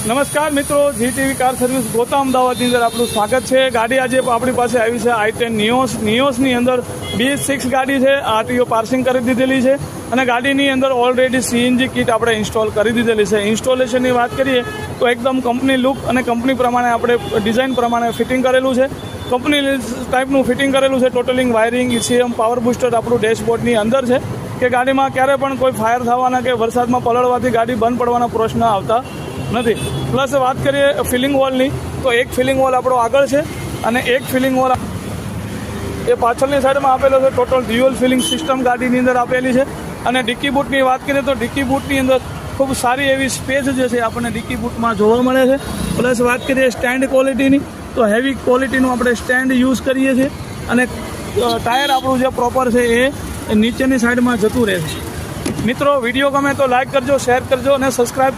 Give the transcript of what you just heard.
નમસ્કાર મિત્રો, GTV car service ગોતા અમદાવાદની અંદર આપનું સ્વાગત છે. ગાડી આજે આપણી પાસે આવી છે i10 નિયોસની અંદર BS6 ગાડી છે. આરટીઓ પાર્સિંગ કરી દીધેલી છે અને ગાડીની અંદર ઓલરેડી CNG કિટ આપણે ઇન્સ્ટોલ કરી દીધેલી છે. ઇન્સ્ટોલેશનની વાત કરીએ તો એકદમ કંપની લુક અને કંપની પ્રમાણે આપણે ડિઝાઇન પ્રમાણે ફિટિંગ કરેલું છે. કંપની ટાઈપનું ફિટિંગ કરેલું છે. Totalling wiring, ECM, power booster આપણું ડેશબોર્ડની અંદર છે કે ગાડીમાં ક્યારે પણ કોઈ ફાયર થવાના કે વરસાદમાં પલળવાથી ગાડી બંધ પડવાના પ્રશ્ન આવતા નથી. પ્લસ વાત કરીએ ફિલિંગ વોલની તો એક ફિલિંગ વોલ આપણો આગળ છે અને એક ફિલિંગ વોલ એ પાછળની સાઈડમાં આપેલો છે. ટોટલ ડ્યુઅલ ફિલિંગ સિસ્ટમ ગાડીની અંદર આપેલી છે. અને ડિક્કી બૂટની વાત કરીએ તો ડિક્કી બૂટની અંદર ખૂબ સારી એવી સ્પેસ જે છે આપણને ડિક્કી બૂટમાં જોવા મળે છે. પ્લસ વાત કરીએ સ્ટેન્ડ ક્વોલિટીની તો હેવી ક્વોલિટીનું આપણે સ્ટેન્ડ યુઝ કરીએ છીએ અને ટાયર આપણું જે પ્રોપર છે એ નીચેની સાઈડમાં જતું રહે છે. મિત્રો, વિડીયો ગમે તો લાઇક કરજો, શેર કરજો અને સબસ્ક્રાઈબ